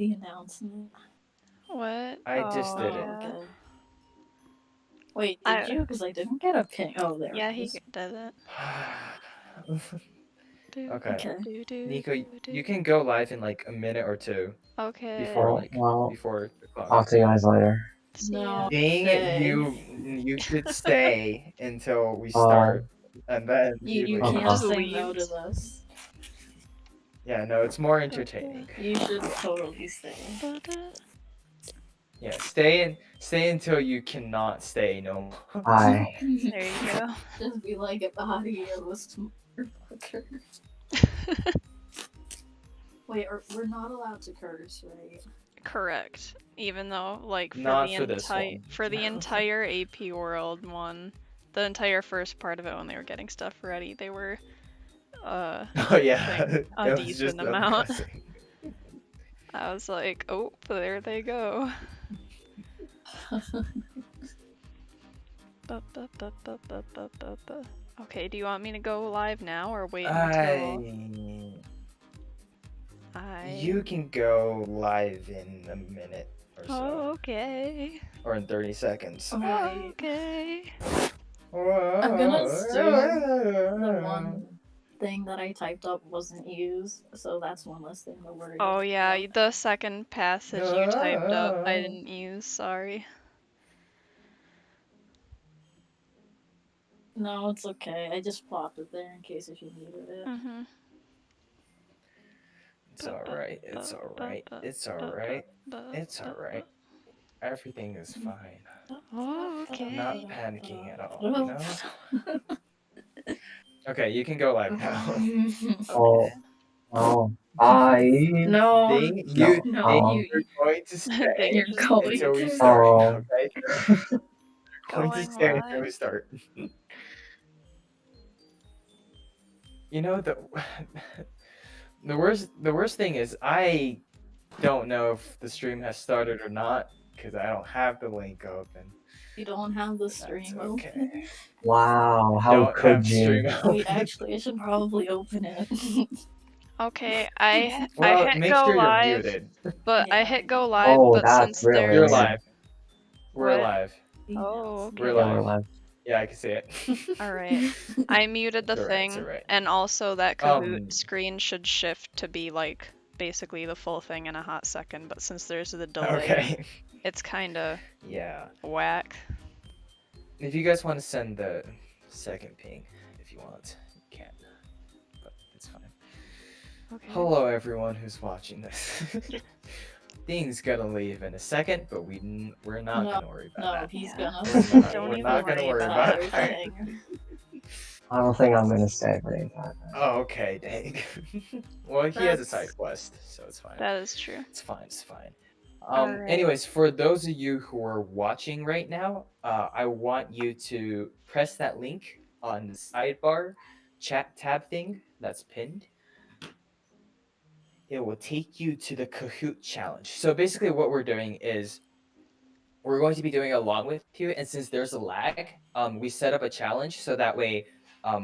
the announcement? What? I just did it. Yeah. Okay. Wait, did you? Because I didn't get a ping. Oh, there Yeah, it he is. did it. Okay. Do, Nico, do, you do. can go live in like a minute or two Okay. before Well, before the clock. talk to you guys later. See No. ya. Dang it, Stay. you should stay until we start, and then You Okay. can't Just say no to leaves. this. Yeah, no, it's more entertaining. You should totally stay. Yeah, stay until you cannot stay no more. Hi. There you go. Just be like, get the audios, motherfucker. Wait, we're not allowed to curse, right? Correct. Even though, like, Not for this one. for the entire AP World one, the entire first part of it when they were getting stuff ready, they were Oh yeah, saying a it was just decent them amount. cussing. I was like, oh, there they go. Okay, do you want me to go live now or wait until You can go live in a minute or so. Oh, okay. Or in 30 seconds. Right. Okay. I'm gonna assume the one thing that I typed up wasn't used, so that's one less thing to worry about. Oh yeah, the second passage you typed up I didn't use, sorry. No, it's okay. I just plopped it there in case if you needed it. Mm-hmm. It's alright, it's alright, it's alright, it's alright. Everything is fine. Oh, okay. I'm not panicking at all, you know? Okay, you can go live now. Bye. No. You're going to stay You're going until we to. start, okay? You're going to Going stay live. until we start. You know, the worst thing is I don't know if the stream has started or not because I don't have the link open. You don't have the stream open. Wow, how could you? Wait, actually, I should probably open it. Okay, I Well, hit make go sure live, you're muted. but Yeah. I hit go live, Oh, but that's since really there's You're live. We're What? live. Oh, okay. We're Yeah, we're live. live. Yeah, I can see it. Alright. I muted the It's thing, alright. and also that Kahoot screen should shift to be like basically the full thing in a hot second, but since there's the delay, Okay. it's kinda Yeah. whack. If you guys want to send the second ping, if you want, you can. But it's fine. Okay. Hello, everyone who's watching this. Dean's gonna leave in a second, but we're not gonna worry about No, that. he's Yeah. gonna. Don't We're even not gonna worry worry about about it. everything. I don't think I'm gonna stay for the entire time. Oh, okay, dang. Well, he has a side quest, so it's fine. That is true. It's fine, it's fine. Alright. Anyways, for those of you who are watching right now, I want you to press that link on the sidebar chat tab thing that's pinned. It will take you to the Kahoot challenge. So basically what we're doing is we're going to be doing along with you, and since there's a lag, we set up a challenge so that way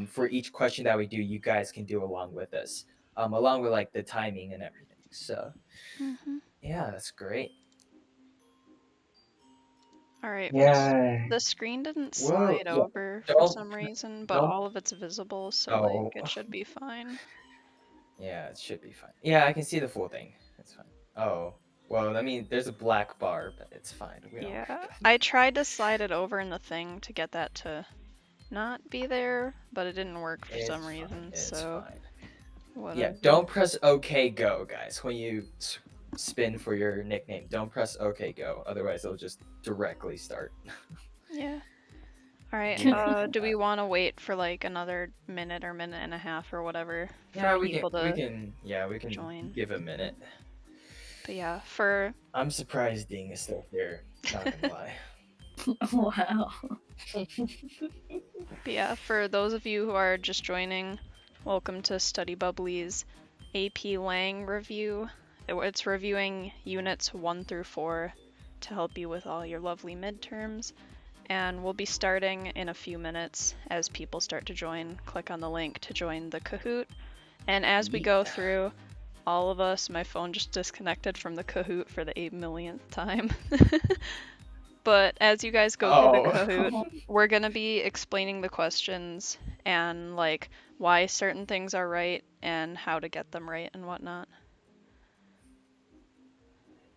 for each question that we do, you guys can do along with us, along with like the timing and everything. So yeah, that's great. Alright, Yay. the screen didn't Whoa, slide yeah, over for don't- some reason, but don't- all of it's visible, so Oh. like it should be fine. Yeah, it should be fine. Yeah, I can see the full thing. It's fine. Oh, well, I mean, there's a black bar, but it's fine. We don't Yeah, I tried to slide it over in the thing to get that to not be there, but it didn't work for some reason, so fine. whatever. Yeah, don't press OK Go, guys. When you spin for your nickname, don't press OK Go. Otherwise, it'll just directly start. Yeah. Alright, do we want to wait for like another minute or minute and a half or whatever for Yeah, we people can to join? give a minute. But yeah, for I'm surprised Ding is still here. Not gonna lie. Wow. But yeah, for those of you who are just joining, welcome to Study Bubbly's AP Lang review. It's reviewing units 1 through 4 to help you with all your lovely midterms. And we'll be starting in a few minutes as people start to join. Click on the link to join the Kahoot. And as we go through, all of us. My phone just disconnected from the Kahoot for the 8 millionth time. But as you guys go through the Kahoot, we're gonna be explaining the questions and like why certain things are right and how to get them right and whatnot.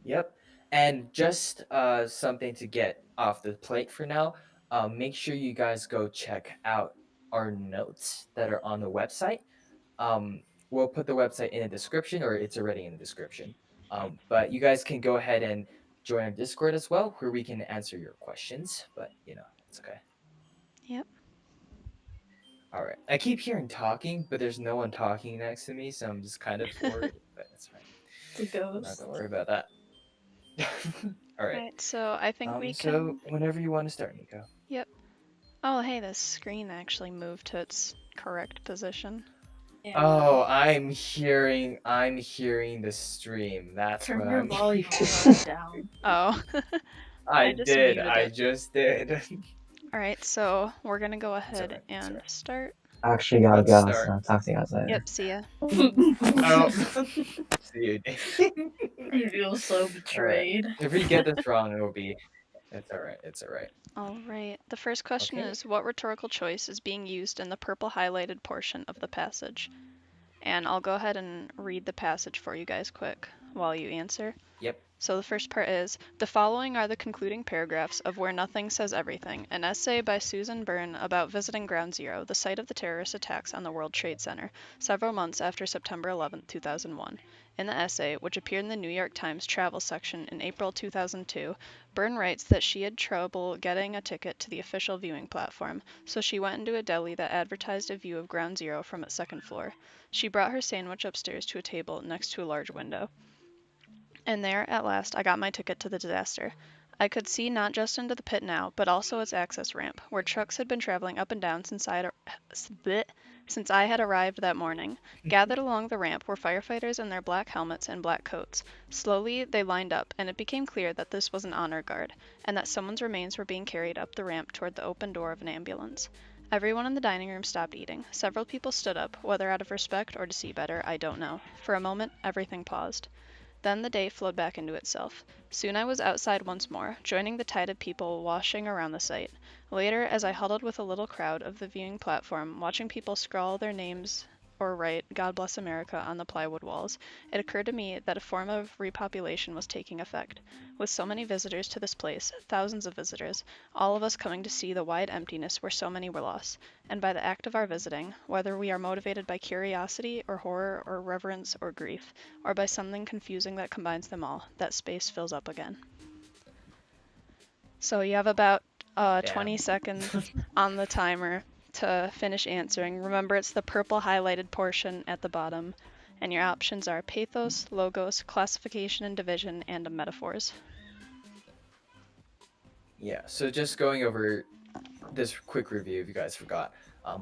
Yep. And just something to get off the plate for now, make sure you guys go check out our notes that are on the website. We'll put the website in the description, or it's already in the description. But you guys can go ahead and join our Discord as well, where we can answer your questions. But, it's okay. Yep. All right. I keep hearing talking, but there's no one talking next to me, so I'm just kind of worried, but that's fine. It's a ghost. I'm not going to worry about that. All right. Alright, so I think we can... So whenever you want to start, Nico. Yep. Oh, hey, the screen actually moved to its correct position. Yeah. Oh, I'm hearing the stream. That's Turn what your I'm volume all the way down. Oh. I just did. muted I it. just did. Alright, so we're gonna go ahead alright, and start. Actually, gotta Let's go, start. so talk to you guys later. Yep, see ya. Oh, see you. I feel so betrayed. If we get this wrong, it'll be. It's alright. It's alright. Alright, the first question Okay. is, what rhetorical choice is being used in the purple highlighted portion of the passage? And I'll go ahead and read the passage for you guys quick while you answer. Yep. So the first part is, the following are the concluding paragraphs of Where Nothing Says Everything, an essay by Susan Byrne about visiting Ground Zero, the site of the terrorist attacks on the World Trade Center, several months after September 11, 2001. In the essay, which appeared in the New York Times travel section in April 2002, Byrne writes that she had trouble getting a ticket to the official viewing platform, so she went into a deli that advertised a view of Ground Zero from its second floor. She brought her sandwich upstairs to a table next to a large window. And there, at last, I got my ticket to the disaster. I could see not just into the pit now, but also its access ramp, where trucks had been traveling up and down since I had arrived that morning. Gathered along the ramp were firefighters in their black helmets and black coats. Slowly, they lined up, and it became clear that this was an honor guard, and that someone's remains were being carried up the ramp toward the open door of an ambulance. Everyone in the dining room stopped eating. Several people stood up, whether out of respect or to see better, I don't know. For a moment, everything paused. Then the day flowed back into itself. Soon I was outside once more, joining the tide of people washing around the site. Later, as I huddled with a little crowd of the viewing platform, watching people scrawl their names or write "God Bless America" on the plywood walls, it occurred to me that a form of repopulation was taking effect. With so many visitors to this place, thousands of visitors, all of us coming to see the wide emptiness where so many were lost, and by the act of our visiting, whether we are motivated by curiosity or horror or reverence or grief, or by something confusing that combines them all, that space fills up again. So you have about 20 seconds on the timer to finish answering. Remember, it's the purple highlighted portion at the bottom, and your options are pathos, logos, classification and division, and metaphors. Yeah, so just going over this quick review if you guys forgot.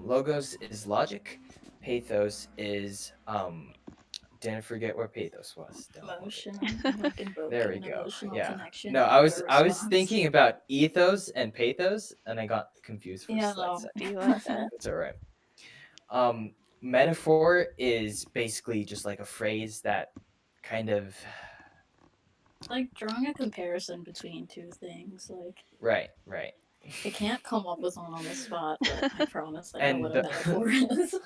Logos is logic. Pathos is didn't forget what pathos was. Emotion. There we go. Yeah. Connection. No, I was thinking about ethos and pathos, and I got confused for a slight second. Do you like that? It's all right. Metaphor is basically just like a phrase that kind of like drawing a comparison between two things. Like right. I can't come up with one on the spot, but I promise I know what a metaphor is.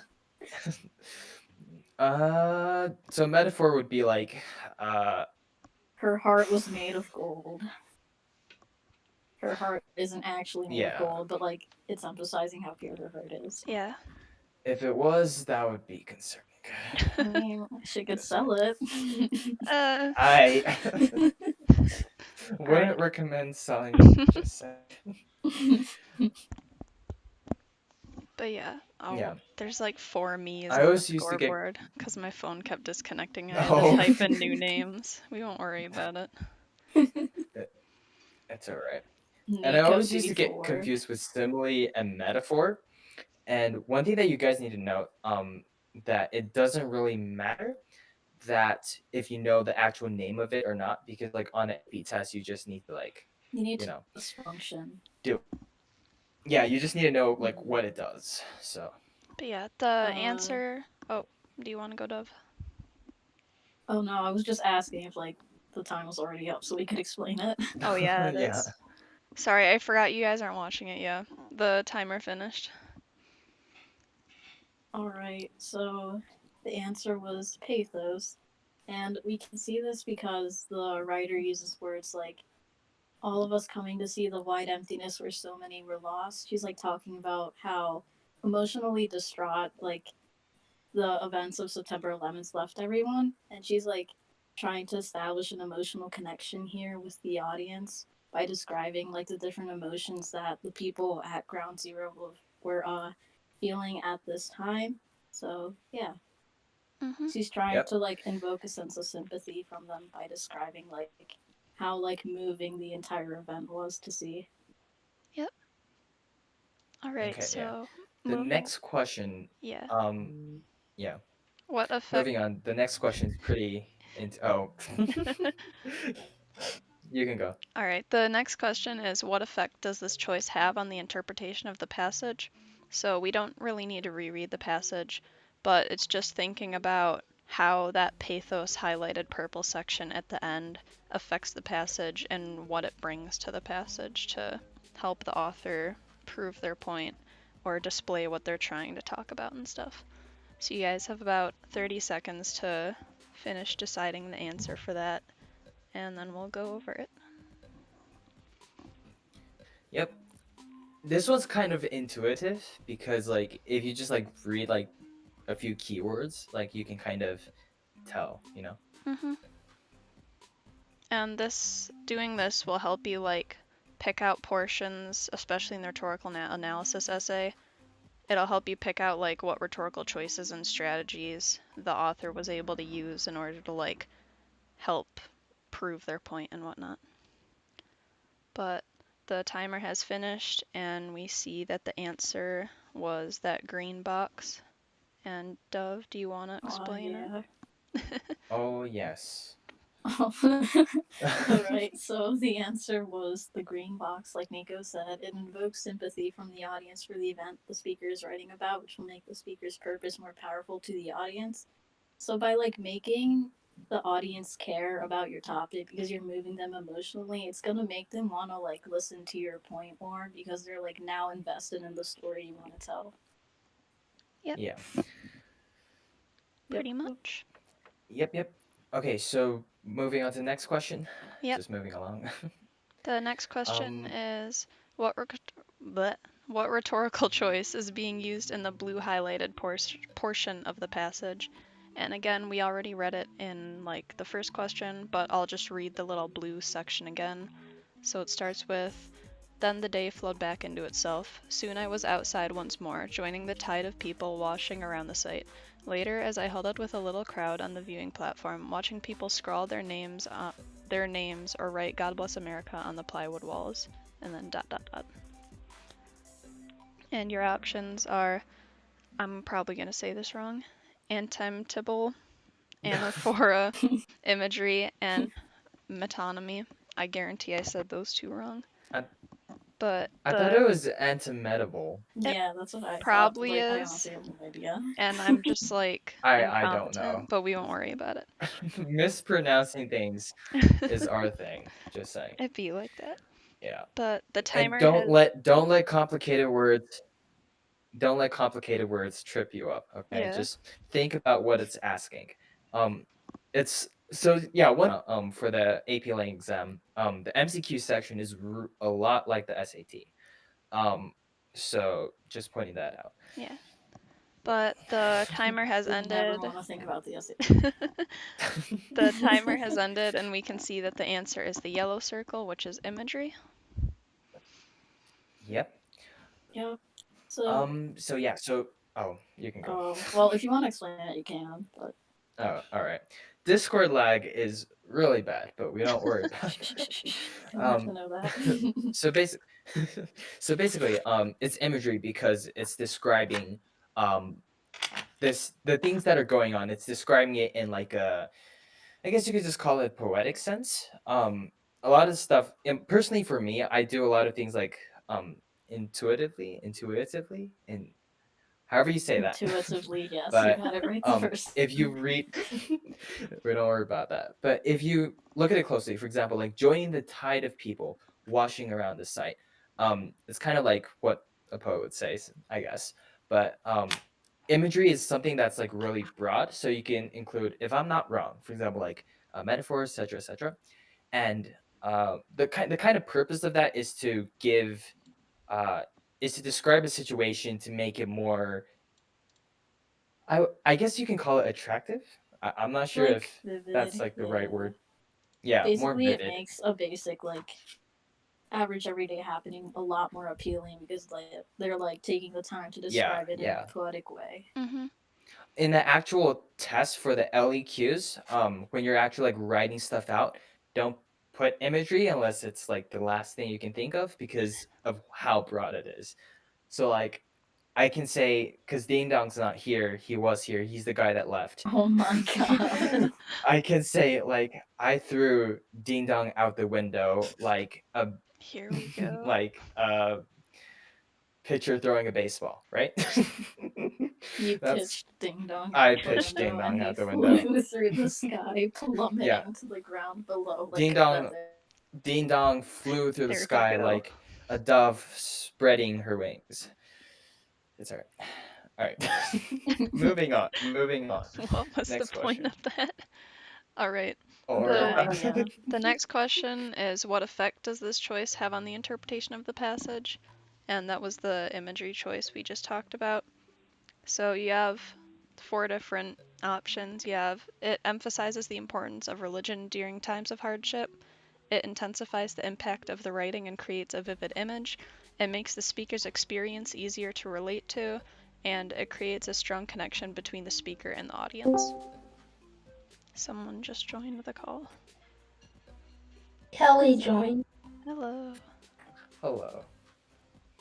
So metaphor would be like her heart was made of gold. Her heart isn't actually made of gold, but like it's emphasizing how pure her heart is. Yeah. If it was, that would be concerning. I mean, she could sell it. I wouldn't recommend selling just saying. But yeah. Yeah. There's like 4 me's I on always the used to scoreboard because my phone kept disconnecting. I had to type in new names. We won't worry about it. It's alright. And I always used to get confused with simile and metaphor. And one thing that you guys need to know, that it doesn't really matter that if you know the actual name of it or not, because like on an APtest, you just need to like, you know, function. Yeah, you just need to know like what it does. So. But yeah, the answer. Oh, do you want to go, Dove? Oh no, I was just asking if like the time was already up so we could explain it. Oh yeah, it Yeah. is. Sorry, I forgot you guys aren't watching it yet. The timer finished. Alright, so the answer was pathos. And we can see this because the writer uses words like all of us coming to see the wide emptiness where so many were lost. She's like talking about how emotionally distraught like the events of September 11th left everyone, and she's like trying to establish an emotional connection here with the audience by describing like the different emotions that the people at Ground Zero were feeling at this time. So yeah, she's trying to like invoke a sense of sympathy from them by describing like how like moving the entire event was to see. Yep. All right. Okay, yeah. So The moving. next question, Yeah. yeah. What effect? Moving on. The next question is pretty You can go. All right. The next question is, what effect does this choice have on the interpretation of the passage? So we don't really need to reread the passage, but it's just thinking about how that pathos highlighted purple section at the end affects the passage and what it brings to the passage to help the author prove their point or display what they're trying to talk about and stuff. So you guys have about 30 seconds to finish deciding the answer for that, and then we'll go over it. Yep. This one's kind of intuitive because like if you just like read like a few keywords, like you can kind of tell, you know? And doing this will help you like pick out portions, especially in the rhetorical analysis essay. It'll help you pick out like what rhetorical choices and strategies the author was able to use in order to like help prove their point and whatnot. But the timer has finished and we see that the answer was that green box. And Dove, do you want to explain it? Oh, yes. Alright, so the answer was the green box, like Nico said. It invokes sympathy from the audience for the event the speaker is writing about, which will make the speaker's purpose more powerful to the audience. So by like making the audience care about your topic because you're moving them emotionally, it's gonna make them wanna like listen to your point more because they're like now invested in the story you wanna tell. Yep. Yeah. Pretty much. Yep. Okay, so moving on to the next question. Yep. Just moving along. The next question is what rhetorical choice is being used in the blue highlighted portion of the passage? And again, we already read it in like the first question, but I'll just read the little blue section again. So it starts with, then the day flowed back into itself. Soon I was outside once more, joining the tide of people washing around the site. Later, as I held out with a little crowd on the viewing platform, watching people scrawl their names or write God Bless America on the plywood walls, and then ... And your options are, I'm probably going to say this wrong, Antimtable, Anaphora, Imagery, and Metonymy. I guarantee I said those two wrong. But I thought it was antimetable. Yeah, that's what I probably thought. Like, is. I honestly have no idea. And I'm just like I don't know. But we won't worry about it. Mispronouncing things is our thing. Just saying. It'd be like that. Yeah. But the timer and don't let complicated words trip you up. Okay. Yeah. Just think about what it's asking. It's so yeah. One for the AP Lang exam. The MCQ section is a lot like the SAT. So just pointing that out. Yeah. But the timer has ended. Never want to think about the SAT. The timer has ended, and we can see that the answer is the yellow circle, which is imagery. Yep. Yep. So. So yeah. So you can go. Oh well, if you want to explain it, you can. But. Oh, all right. Discord lag is really bad, but we don't worry about it. To know that. so basically, it's imagery because it's describing the things that are going on. It's describing it in like I guess you could just call it a poetic sense. A lot of stuff, and personally for me, I do a lot of things like intuitively, and however you say that. Intuitively, yes, But you got it right the first if you time. read, we don't worry about that. But if you look at it closely, for example, like joining the tide of people washing around the site, it's kind of like what a poet would say, I guess. But imagery is something that's like really broad, so you can include, if I'm not wrong, for example, like metaphors, etc., etc. And the kind of purpose of that is to give, is to describe a situation to make it more. I guess you can call it attractive. I'm not sure Like if that's vivid, like the right yeah. word. Yeah, more Basically, it vivid. makes a basic like average everyday happening a lot more appealing because they're like taking the time to Yeah, describe it in yeah. a poetic way. Mm-hmm. In the actual test for the LEQs, when you're actually like writing stuff out, don't put imagery unless it's like the last thing you can think of because of how broad it is. So like I can say, because Ding Dong's not here, he was here, he's the guy that left. Oh my god. I can say like I threw Ding Dong out the window like a Here we go. like a pitcher throwing a baseball, right? You That's pitched Ding Dong I out the pitched window Ding and Dong he out the window. flew through the sky, plummeting Yeah. to the ground below like Ding a Dong feather. Ding Dong flew through the There we sky go. like a dove spreading her wings. It's alright. Alright. Moving on. What was Next the point question. of that? All right. Or idea. The next question is, what effect does this choice have on the interpretation of the passage? And that was the imagery choice we just talked about. So you have 4 different options. You have, it emphasizes the importance of religion during times of hardship. It intensifies the impact of the writing and creates a vivid image. It makes the speaker's experience easier to relate to, and it creates a strong connection between the speaker and the audience. Someone just joined the call. Kelly joined. Hello. hello.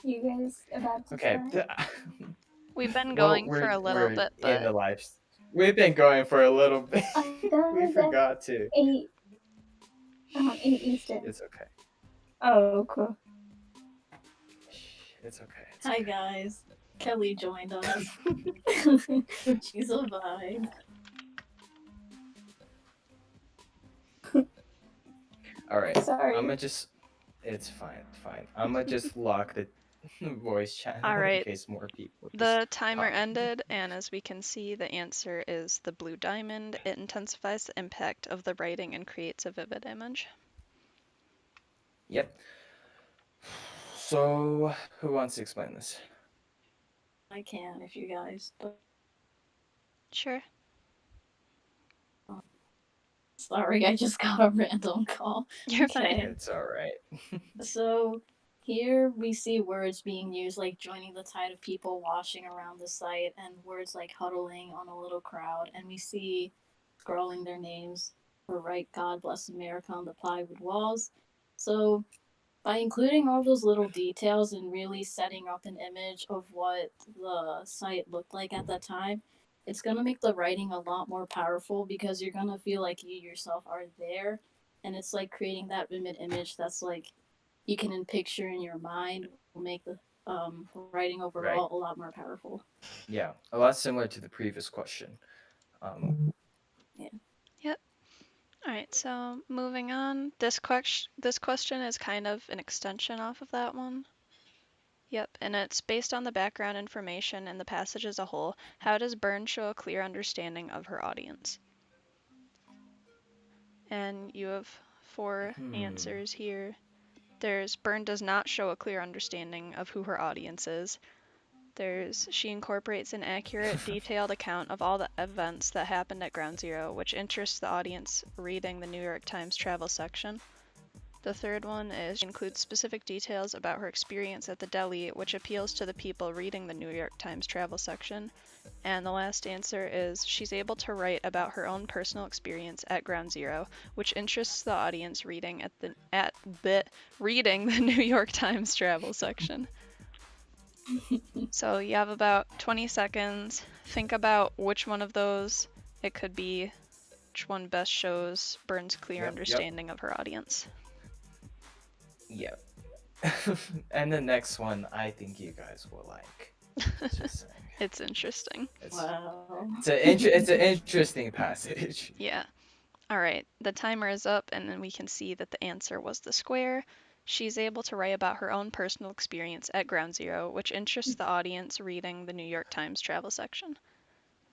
You guys about to Okay. start? We've been Well, going for a little we're bit, in the but live. We've been going for a little bit. I thought We it was at forgot to. 8 Eastern. It's okay. Oh, cool. It's okay. It's Hi okay. guys. Kelly joined us. She's a vibe. All right. Sorry. I'm gonna just. It's fine. Fine. I'm gonna just lock the voice channel All right. in case more people. The timer talk. ended, and as we can see, the answer is the blue diamond. It intensifies the impact of the writing and creates a vivid image. Yep. So, who wants to explain this? I can if you guys don't. Sure. Sorry, I just got a random call. You're Okay. fine. It's all right. So here we see words being used like joining the tide of people washing around the site and words like huddling on a little crowd. And we see scrolling their names or write God bless America on the plywood walls. So by including all those little details and really setting up an image of what the site looked like at that time, it's going to make the writing a lot more powerful because you're going to feel like you yourself are there. And it's like creating that vivid image that's like you can picture in your mind will make the writing overall a lot more powerful. Yeah, a lot similar to the previous question. Yep. All right, so moving on. This question is kind of an extension off of that one. Yep, and it's based on the background information and the passage as a whole. How does Byrne show a clear understanding of her audience? And you have 4 answers here. There's Byrne does not show a clear understanding of who her audience is. There's she incorporates an accurate, detailed account of all the events that happened at Ground Zero, which interests the audience reading the New York Times travel section. The third one is she includes specific details about her experience at the deli, which appeals to the people reading the New York Times travel section. And the last answer is she's able to write about her own personal experience at Ground Zero, which interests the audience reading reading the New York Times travel section. So you have about 20 seconds. Think about which one of those it could be, which one best shows Byrne's clear understanding of her audience. Yep. And the next one I think you guys will like. Just saying. It's interesting. Wow. It's an interesting passage. Yeah. All right, the timer is up, and then we can see that the answer was the square. She's able to write about her own personal experience at Ground Zero, which interests the audience reading the New York Times travel section.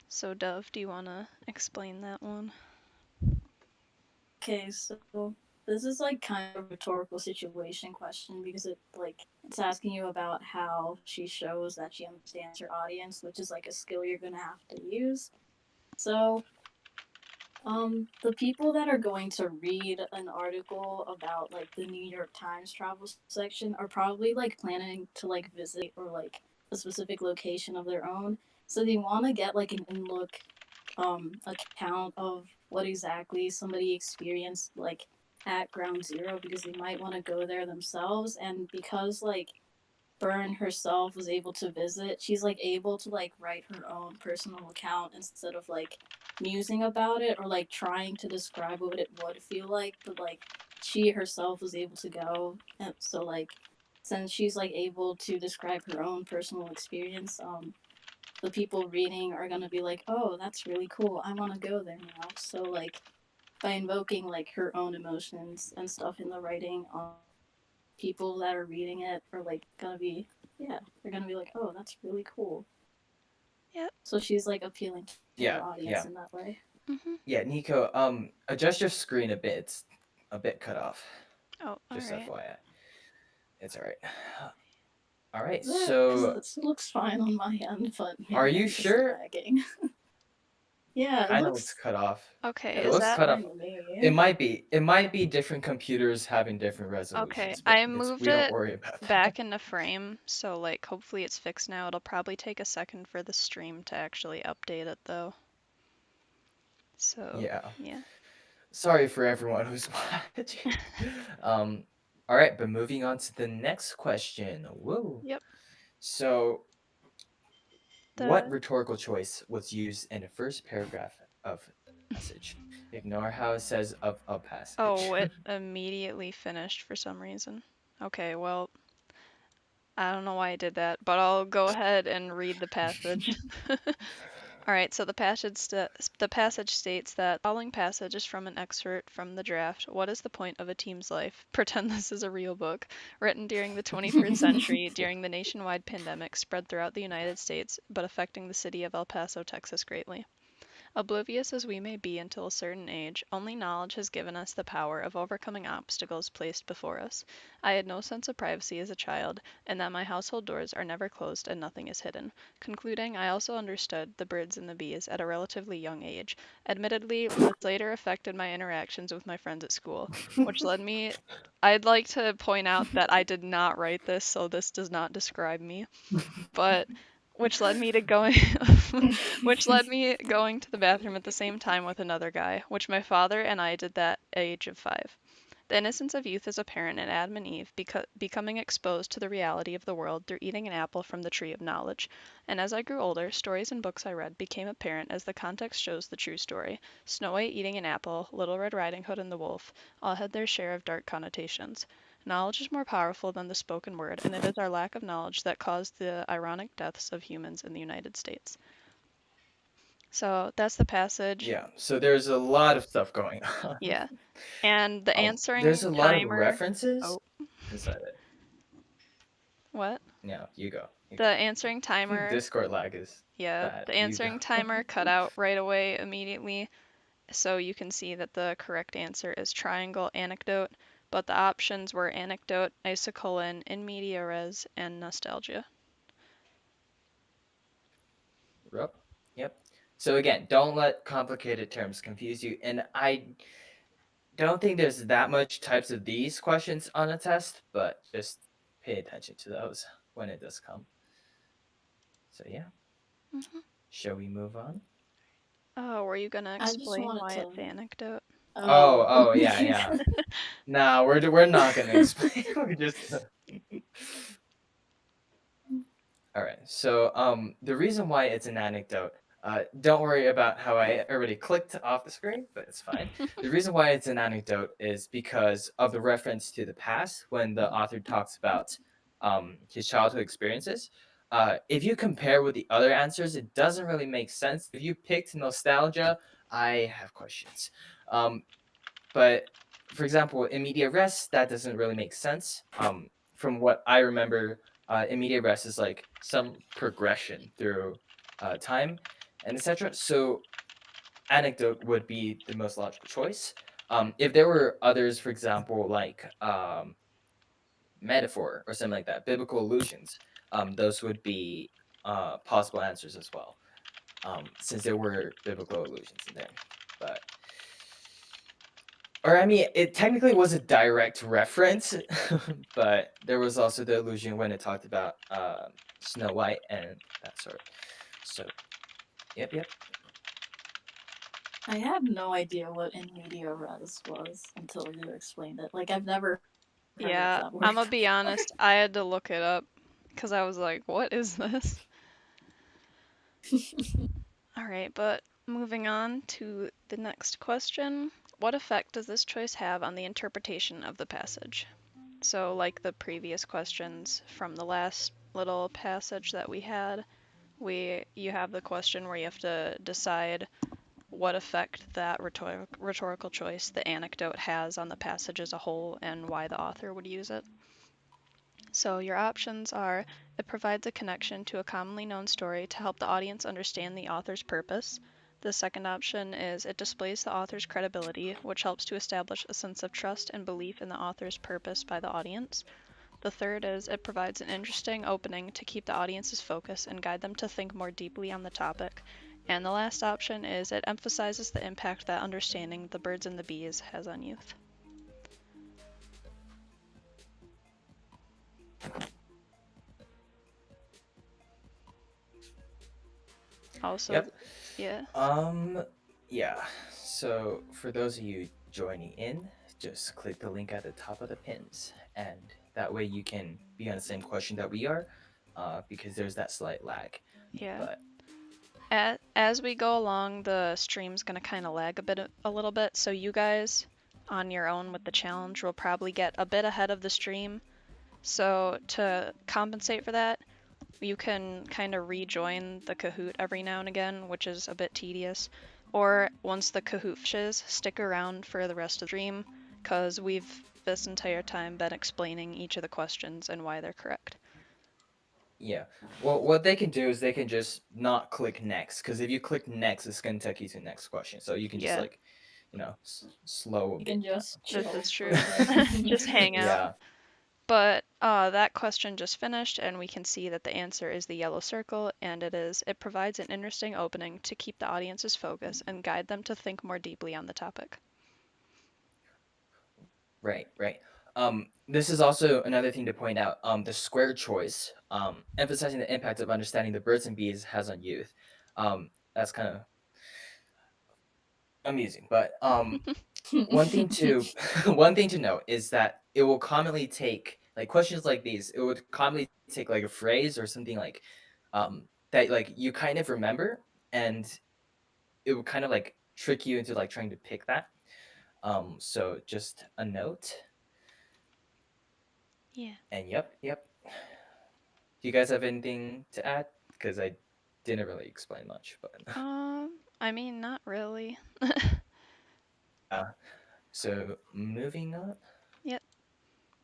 So, Dove, do you want to explain that one? Okay, so this is like kind of a rhetorical situation question because it's asking you about how she shows that she understands her audience, which is like a skill you're gonna have to use. So the people that are going to read an article about like the New York Times travel section are probably like planning to like visit or like a specific location of their own. So they want to get like an in-look account of what exactly somebody experienced like at Ground Zero because they might want to go there themselves, and because like Byrne herself was able to visit, she's like able to like write her own personal account instead of like musing about it or like trying to describe what it would feel like, but like she herself was able to go. And so like since she's like able to describe her own personal experience, the people reading are gonna be like, oh, that's really cool, I want to go there now. So like by invoking like her own emotions and stuff in the writing, people that are reading it are like gonna be, yeah, they're gonna be like, oh, that's really cool. Yep. So she's like appealing to Yeah, her audience in that way. Mm-hmm. Yeah, Nico, adjust your screen a bit. It's a bit cut off. Oh, Just all right. FYI. It's all right. All right, Because it looks fine on my end, but maybe are you I'm just sure? lagging. Yeah, Kind of looks cut off. Okay, It is looks that cut off. fine to me. It might be different computers having different okay? resolutions, but I moved we don't it worry about that. back into frame, so like hopefully it's fixed now. It'll probably take a second for the stream to actually update it though. So yeah. Sorry for everyone who's watching. All right, but moving on to the next question. Woo. Yep. So, what The rhetorical choice was used in the first paragraph of the passage? Ignore how it says of a passage. Oh, it immediately finished for some reason. Okay, well, I don't know why I did that, but I'll go ahead and read the passage. All right, so the passage states that the following passage is from an excerpt from the draft. What is the point of a team's life? Pretend this is a real book, written during the 21st century during the nationwide pandemic spread throughout the United States, but affecting the city of El Paso, Texas greatly. Oblivious as we may be until a certain age, only knowledge has given us the power of overcoming obstacles placed before us. I had no sense of privacy as a child, and that my household doors are never closed and nothing is hidden. Concluding, I also understood the birds and the bees at a relatively young age. Admittedly, this later affected my interactions with my friends at school, which led me. I'd like to point out that I did not write this, so this does not describe me. But which led me to going to the bathroom at the same time with another guy, which my father and I did that at the age of 5. The innocence of youth is apparent in Adam and Eve becoming exposed to the reality of the world through eating an apple from the tree of knowledge. And as I grew older, stories and books I read became apparent as the context shows the true story. Snow White eating an apple, Little Red Riding Hood and the wolf, all had their share of dark connotations. Knowledge is more powerful than the spoken word, and it is our lack of knowledge that caused the ironic deaths of humans in the United States. So that's the passage. Yeah, so there's a lot of stuff going on. Yeah. And the answering there's a lot of timer. references. Oh. Is that it? What? No, you go. The answering timer. Discord lag is Yeah, bad. the answering timer cut out right away immediately. So you can see that the correct answer is triangle anecdote, but the options were anecdote, isocolon, in media res, and nostalgia. Yep. So again, don't let complicated terms confuse you. And I don't think there's that much types of these questions on a test, but just pay attention to those when it does come. So yeah. Mm-hmm. Shall we move on? Oh, were you gonna explain why it's anecdote? Oh, yeah. Nah, we're not gonna explain. We're just. All right. So the reason why it's an anecdote. Don't worry about how I already clicked off the screen, but it's fine. The reason why it's an anecdote is because of the reference to the past when the author talks about his childhood experiences. if you compare with the other answers, it doesn't really make sense. If you picked nostalgia, I have questions. But for example, in media res, that doesn't really make sense. From what I remember, in media res is like some progression through time and etc. So anecdote would be the most logical choice. If there were others, for example, like metaphor or something like that, biblical allusions, those would be possible answers as well, since there were biblical allusions in there. But, or I mean, it technically was a direct reference, but there was also the allusion when it talked about Snow White and that sort. So, yep. I had no idea what in media res was until you explained it. Like, I've never heard of that word. I'm gonna be honest, I had to look it up because I was like, what is this? Alright, but moving on to the next question. What effect does this choice have on the interpretation of the passage? So like the previous questions from the last little passage that we had, you have the question where you have to decide what effect that rhetorical choice, the anecdote, has on the passage as a whole and why the author would use it. So your options are: it provides a connection to a commonly known story to help the audience understand the author's purpose. The second option is it displays the author's credibility, which helps to establish a sense of trust and belief in the author's purpose by the audience. The third is it provides an interesting opening to keep the audience's focus and guide them to think more deeply on the topic. And the last option is it emphasizes the impact that understanding the birds and the bees has on youth. Also, Yep. yeah. Yeah. So for those of you joining in, just click the link at the top of the pins, and that way you can be on the same question that we are, because there's that slight lag. Yeah. But as we go along, the stream's gonna kind of lag a little bit, so you guys on your own with the challenge will probably get a bit ahead of the stream. So to compensate for that, you can kind of rejoin the Kahoot every now and again, which is a bit tedious. Or once the Kahoot finishes, stick around for the rest of the stream, because we've this entire time been explaining each of the questions and why they're correct. yeah, well, what they can do is they can just not click next, because if you click next, it's going to take you to the next question. So you can just like, slow a You bit can just chill. This is true. for a bit. Just hang out. Yeah. But that question just finished, and we can see that the answer is the yellow circle, and it provides an interesting opening to keep the audience's focus and guide them to think more deeply on the topic. Right. This is also another thing to point out. The square choice, emphasizing the impact of understanding the birds and bees has on youth. That's kind of amusing, but one thing to note is that it will commonly take, like, questions like these. It would commonly take like a phrase or something like that, like, you kind of remember, and it would kind of like trick you into like trying to pick that. So just a note. Yeah. And yep. Do you guys have anything to add? Because I didn't really explain much, but I mean, not really. so moving on. Yep.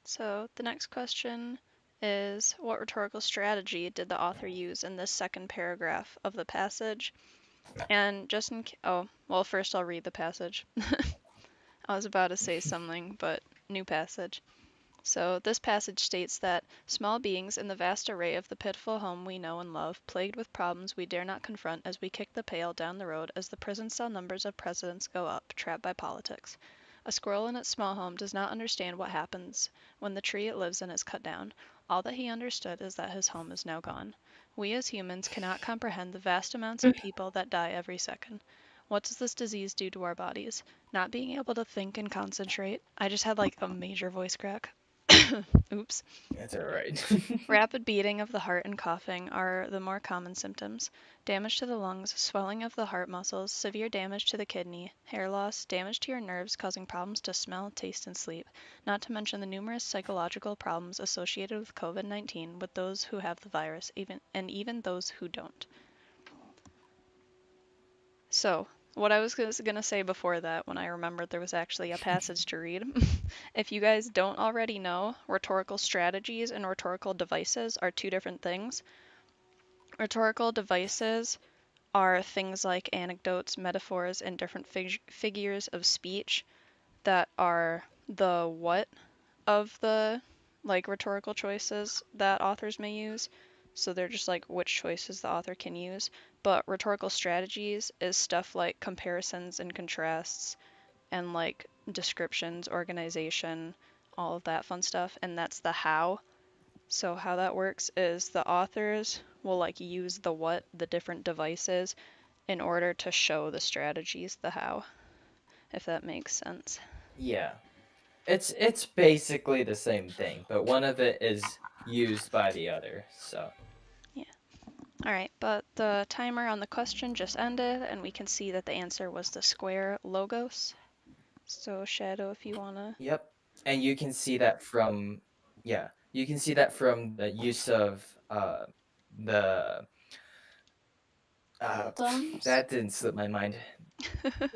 So the next question is, what rhetorical strategy did the author use in this second paragraph of the passage? And just in first I'll read the passage. I was about to say something, but new passage. So this passage states that small beings in the vast array of the pitiful home we know and love, plagued with problems we dare not confront as we kick the pail down the road as the prison cell numbers of presidents go up, trapped by politics. A squirrel in its small home does not understand what happens when the tree it lives in is cut down. All that he understood is that his home is now gone. We as humans cannot comprehend the vast amounts of people that die every second. What does this disease do to our bodies? Not being able to think and concentrate. I just had like a major voice crack. Oops. That's all right. Rapid beating of the heart and coughing are the more common symptoms. Damage to the lungs, swelling of the heart muscles, severe damage to the kidney, hair loss, damage to your nerves causing problems to smell, taste, and sleep, not to mention the numerous psychological problems associated with COVID-19 with those who have the virus, even those who don't. So, what I was going to say before that, when I remembered there was actually a passage to read, if you guys don't already know, rhetorical strategies and rhetorical devices are two different things. Rhetorical devices are things like anecdotes, metaphors, and different figures of speech that are the what of the rhetorical choices that authors may use. So they're just like which choices the author can use. But rhetorical strategies is stuff like comparisons and contrasts and like descriptions, organization, all of that fun stuff. And that's the how. So how that works is the authors will like use the what, the different devices, in order to show the strategies, the how, if that makes sense. Yeah. It's basically the same thing, but one of it is used by the other, so. Yeah. All right, but the timer on the question just ended, and we can see that the answer was the square logos. So Shadow, if you wanna. Yep. And you can see that from, you can see that from the use of the Symptoms? that didn't slip my mind.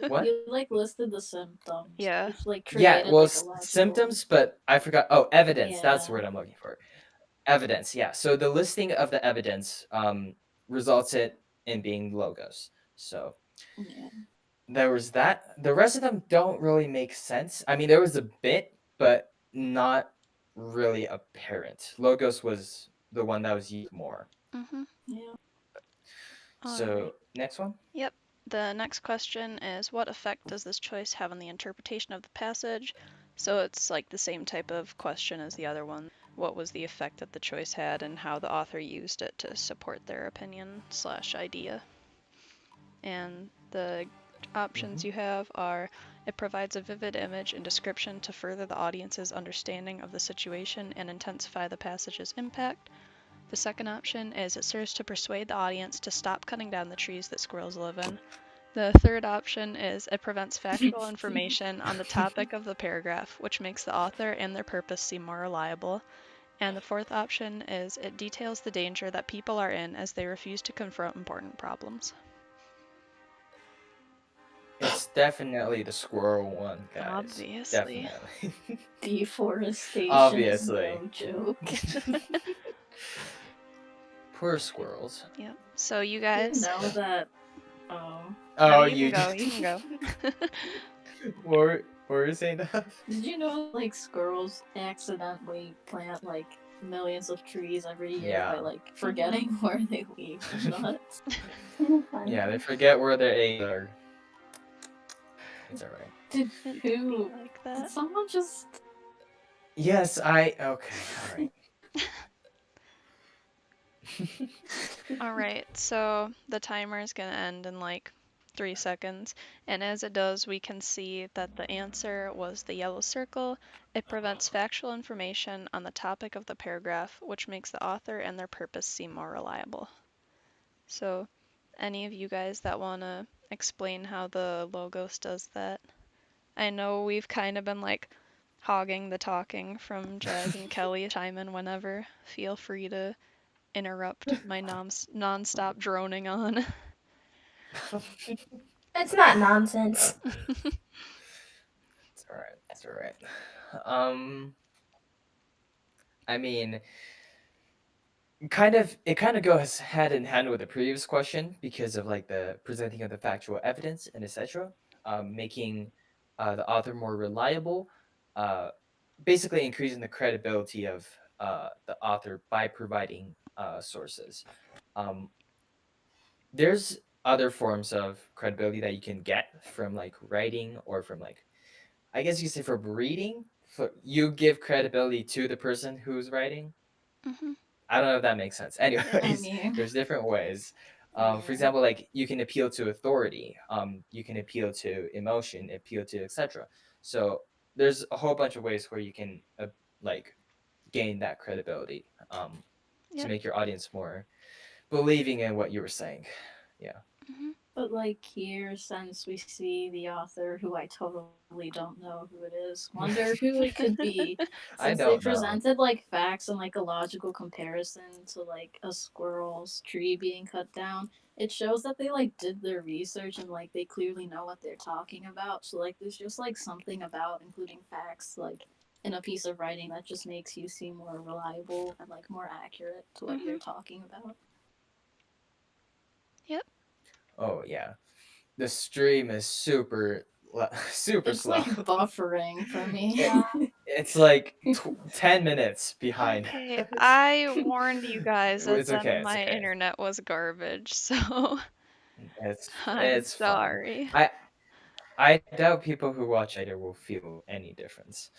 What? You like listed the symptoms, Yeah. which like Yeah, created well, like a logical. symptoms, but I forgot. Oh, evidence. That's the Yeah. word I'm looking for. Evidence. Yeah. So the listing of the evidence results it in being logos. So Yeah. there was that. The rest of them don't really make sense. I mean, there was a bit, but not really apparent. Logos was the one that was used more. Mm-hmm. Yeah. So Alright. next one. Yep. The next question is, what effect does this choice have on the interpretation of the passage? So it's like the same type of question as the other one. What was the effect that the choice had and how the author used it to support their opinion / idea? And the options you have are, it provides a vivid image and description to further the audience's understanding of the situation and intensify the passage's impact. The second option is, it serves to persuade the audience to stop cutting down the trees that squirrels live in. The third option is, it prevents factual information on the topic of the paragraph, which makes the author and their purpose seem more reliable. And the fourth option is, it details the danger that people are in as they refuse to confront important problems. It's definitely the squirrel one, guys. Obviously. Definitely. Deforestation Obviously. is no joke. Poor squirrels. Yep. So you Did you guys. know that? Oh. Oh, You can go. You can go. What were you saying that? Did you know like squirrels accidentally plant like millions of trees every year by Yeah. like forgetting where they leave the nuts? Yeah, they forget where their eggs are. It's alright. Did It who? be like Did that. someone just? Yes, okay, alright. Alright, so the timer is gonna end in like 3 seconds, and as it does, we can see that the answer was the yellow circle. It prevents factual information on the topic of the paragraph, which makes the author and their purpose seem more reliable. So, any of you guys that want to explain how the Logos does that? I know we've kind of been like hogging the talking from Jazz and Kelly. Chime in whenever. Feel free to interrupt my non-stop droning on. It's not nonsense. It's alright. It's alright. I mean, it kind of goes hand in hand with the previous question because of like the presenting of the factual evidence and etc. Making the author more reliable, basically increasing the credibility of the author by providing sources. There's other forms of credibility that you can get from like writing or from like, I guess you could say from reading. You give credibility to the person who's writing. Mm-hmm. I don't know if that makes sense. Anyways, mean- there's different ways. Yeah. For example, like you can appeal to authority, you can appeal to emotion, appeal to etc. So there's a whole bunch of ways where you can like gain that credibility, Yep. to make your audience more believing in what you were saying. Yeah. Mhm. But like here, since we see the author, who I totally don't know who it is, wonder who it could be. I Since they don't know. presented like facts and like a logical comparison to like a squirrel's tree being cut down, it shows that they like did their research and like they clearly know what they're talking about. So like there's just like something about including facts like in a piece of writing that just makes you seem more reliable and like more accurate to what you're talking about. Yep. Oh yeah, the stream is super It's slow. like buffering for me. It's like 10 minutes behind. Okay, I warned you guys that It's okay. then It's my okay. internet was garbage, so I'm It's fine. sorry. I doubt people who watch later will feel any difference.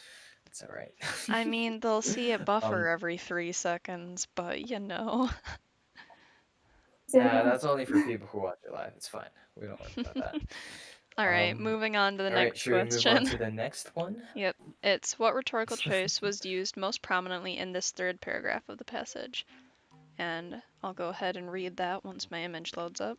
It's all right. I mean, they'll see it buffer every 3 seconds, but you know. That's only for people who watch it live. It's fine. We don't worry about that. All right, moving on to the All right, next should we move on question. to the next one? Yep, it's what rhetorical choice was used most prominently in this third paragraph of the passage. And I'll go ahead and read that once my image loads up.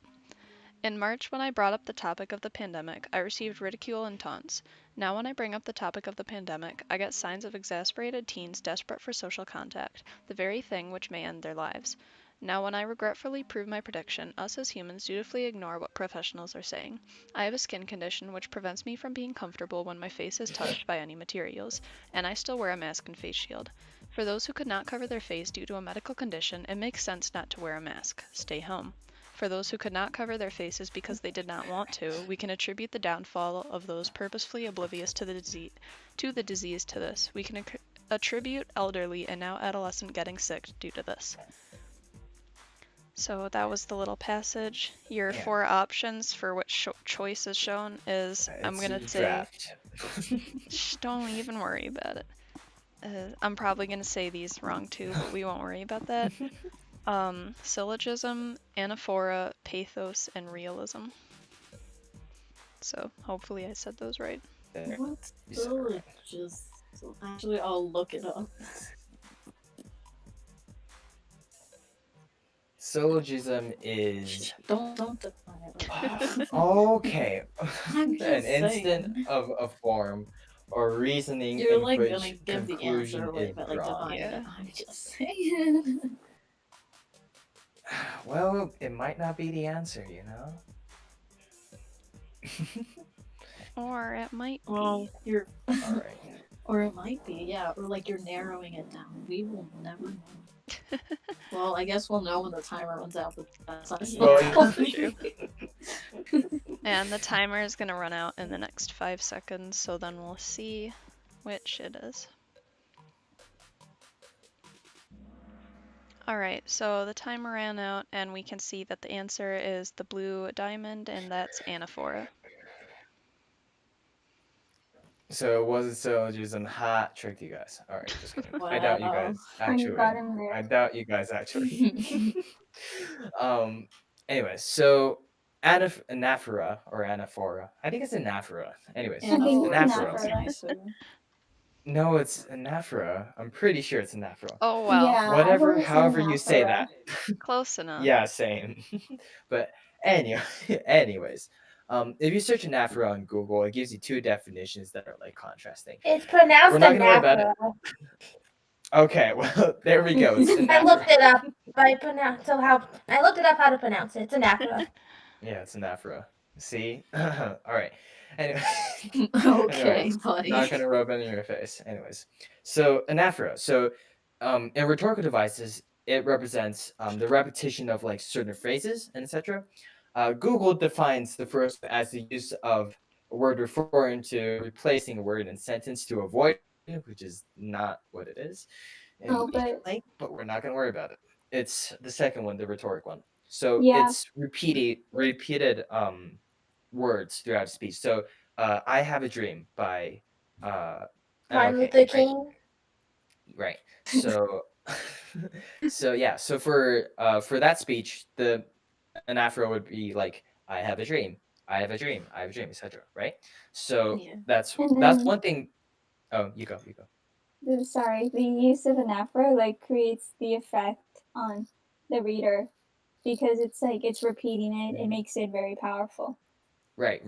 In March, when I brought up the topic of the pandemic, I received ridicule and taunts. Now, when I bring up the topic of the pandemic, I get signs of exasperated teens desperate for social contact, the very thing which may end their lives. Now, when I regretfully prove my prediction, us as humans dutifully ignore what professionals are saying. I have a skin condition which prevents me from being comfortable when my face is touched by any materials, and I still wear a mask and face shield. For those who could not cover their face due to a medical condition, it makes sense not to wear a mask. Stay home. For those who could not cover their faces because they did not want to, we can attribute the downfall of those purposefully oblivious to the disease to this. We can attribute elderly and now adolescent getting sick due to this. So that was the little passage. Your 4 options for which choice is shown is, I'm going to say, don't even worry about it. I'm probably going to say these wrong too, but we won't worry about that. Syllogism, anaphora, pathos, and realism. So hopefully I said those right. What's syllogism? Actually, I'll look it up. Syllogism is don't define it. okay. I'm An just instant saying. of a form or reasoning You're in like which gonna give the conclusion answer away is by like drawn. defining Yeah. it. I'm just saying. Well, it might not be the answer, you know? Or it might be. Well, you're Alright. or it might be, yeah. Or like you're narrowing it down. We will never know. Well, I guess we'll know when the timer runs out. But that's True. And the timer is going to run out in the next 5 seconds, so then we'll see which it is. Alright, so the timer ran out, and we can see that the answer is the blue diamond, and that's anaphora. So it wasn't syllogism. Ha, tricked you guys. Alright, just kidding. Wow. I doubt you guys actually. got him there. I doubt you guys actually. Anyway, so anaphora or anaphora. I think it's anaphora. Anyways, Anaphora. anaphora. No, it's anaphora. I'm pretty sure it's anaphora. Oh, well. Yeah, Whatever, I've always however said you say anaphora. that. Close enough. Yeah, same. But anyways, if you search anaphora on Google, it gives you 2 definitions that are like contrasting. It's pronounced We're not gonna worry about it. anaphora. Okay, well there we go. It's I looked it up. I looked it up how to pronounce it. It's anaphora. Yeah, it's anaphora. See? All right. Anyway. Okay, Anyways, buddy. not gonna rub it in your face. Anyways, so anaphora. So, in rhetorical devices, it represents the repetition of like certain phrases and etc. Google defines the first as the use of a word referring to replacing a word in a sentence to avoid, which is not what it is. No, but But we're not gonna worry about it. It's the second one, the rhetoric one. So Yeah. it's repeated words throughout a speech. So I have a dream by Martin okay, Luther King. Right. So so yeah, so for that speech, the anaphora would be like I have a dream, I have a dream, etc. Right? So Yeah. that's And then- one thing. Oh, you go. the use of anaphora like creates the effect on the reader because it's like it's repeating it. It makes it very powerful. Right.